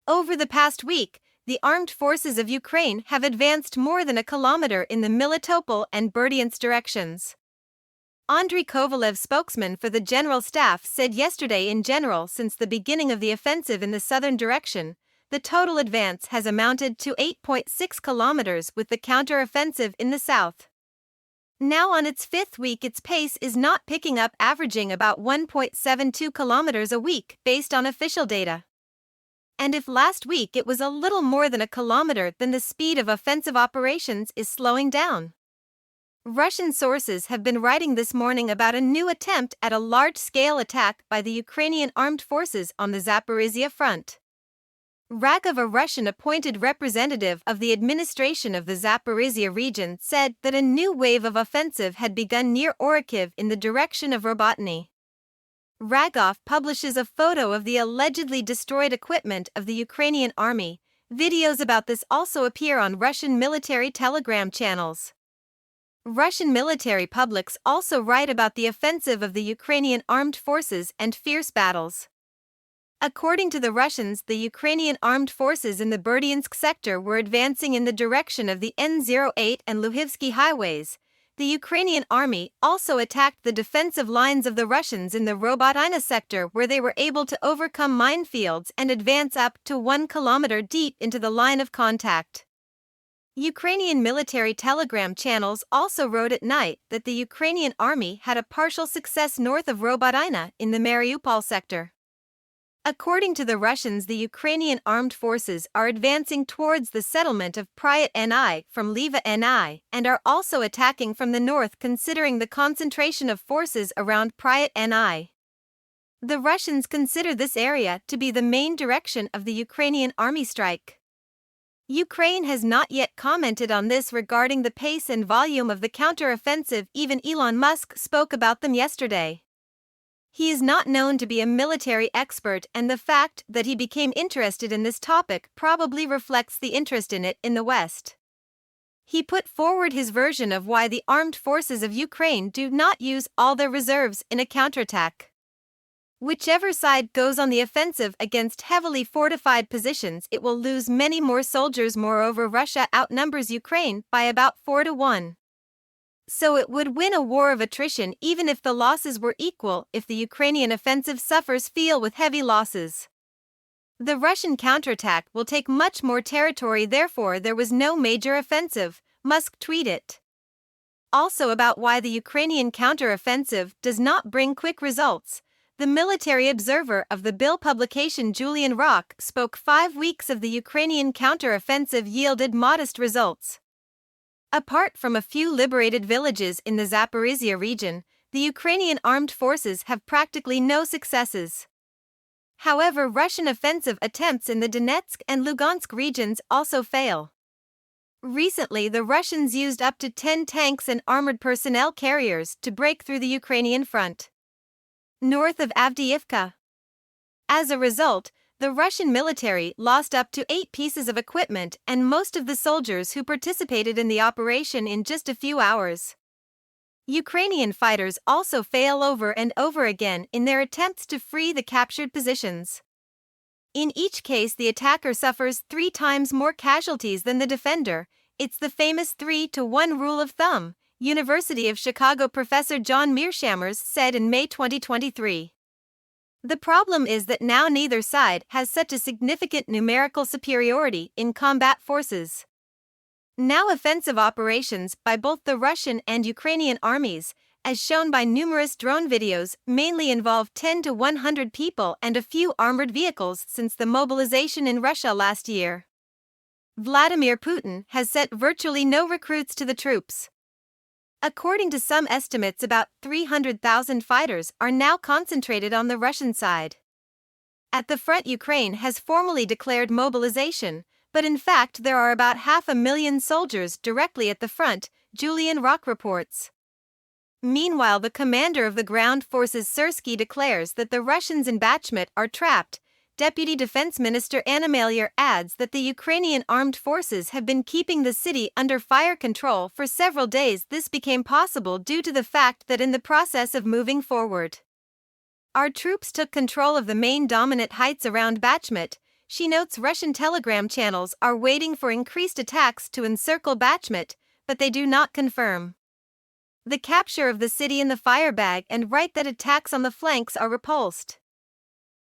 Over the past week, the armed forces of Ukraine have advanced more than a kilometer in the Melitopol and Berdyansk directions. Andriy Kovalev, spokesman for the General Staff, said yesterday in general since the beginning of the offensive in the southern direction, the total advance has amounted to 8.6 kilometers with the counter-offensive in the south. Now on its fifth week, its pace is not picking up, averaging about 1.72 kilometers a week based on official data. And if last week it was a little more than a kilometer, then the speed of offensive operations is slowing down. Russian sources have been writing this morning about a new attempt at a large-scale attack by the Ukrainian armed forces on the Zaporizhia front. Ragov, a Russian-appointed representative of the administration of the Zaporizhia region, said that a new wave of offensive had begun near Orikhiv in the direction of Robotny. Ragov publishes a photo of the allegedly destroyed equipment of the Ukrainian army. Videos about this also appear on Russian military Telegram channels. Russian military publics also write about the offensive of the Ukrainian armed forces and fierce battles. According to the Russians, the Ukrainian armed forces in the Berdyansk sector were advancing in the direction of the N08 and Luhivsky highways. The Ukrainian army also attacked the defensive lines of the Russians in the Robotyna sector, where they were able to overcome minefields and advance up to 1 kilometer deep into the line of contact. Ukrainian military telegram channels also wrote at night that the Ukrainian army had a partial success north of Robotyna in the Mariupol sector. According to the Russians, the Ukrainian armed forces are advancing towards the settlement of Pryat Ni from Liva Ni and are also attacking from the north, considering the concentration of forces around Pryat Ni. The Russians consider this area to be the main direction of the Ukrainian army strike. Ukraine has not yet commented on this regarding the pace and volume of the counter-offensive. Even Elon Musk spoke about them yesterday. He is not known to be a military expert, and the fact that he became interested in this topic probably reflects the interest in it in the West. He put forward his version of why the armed forces of Ukraine do not use all their reserves in a counterattack. Whichever side goes on the offensive against heavily fortified positions, it will lose many more soldiers. Moreover, Russia outnumbers Ukraine by about 4-1. So it would win a war of attrition even if the losses were equal. If the Ukrainian offensive suffers with heavy losses, the Russian counterattack will take much more territory. Therefore, there was no major offensive, Musk tweeted. Also about why the Ukrainian counteroffensive does not bring quick results, the military observer of the Bill publication Julian Rock spoke. 5 weeks of the Ukrainian counteroffensive yielded modest results. Apart from a few liberated villages in the Zaporizhia region, the Ukrainian armed forces have practically no successes. However, Russian offensive attempts in the Donetsk and Lugansk regions also fail. Recently, the Russians used up to 10 tanks and armored personnel carriers to break through the Ukrainian front north of Avdiivka. As a result, the Russian military lost up to 8 pieces of equipment and most of the soldiers who participated in the operation in just a few hours. Ukrainian fighters also fail over and over again in their attempts to free the captured positions. In each case, the attacker suffers 3 times more casualties than the defender. It's the famous 3-to-1 rule of thumb, University of Chicago professor John Mearsheimer said in May 2023. The problem is that now neither side has such a significant numerical superiority in combat forces. Now offensive operations by both the Russian and Ukrainian armies, as shown by numerous drone videos, mainly involve 10 to 100 people and a few armored vehicles since the mobilization in Russia last year. Vladimir Putin has sent virtually no recruits to the troops. According to some estimates, about 300,000 fighters are now concentrated on the Russian side. At the front, Ukraine has formally declared mobilization, but in fact there are about 500,000 soldiers directly at the front, Julian Rock reports. Meanwhile, the commander of the ground forces Syrskyi declares that the Russians in Bakhmut are trapped. Deputy Defense Minister Anna Maliar adds that the Ukrainian armed forces have been keeping the city under fire control for several days. This became possible due to the fact that in the process of moving forward, our troops took control of the main dominant heights around Bakhmut, She notes Russian telegram channels are waiting for increased attacks to encircle Bakhmut, but they do not confirm the capture of the city in the firebag and write that attacks on the flanks are repulsed.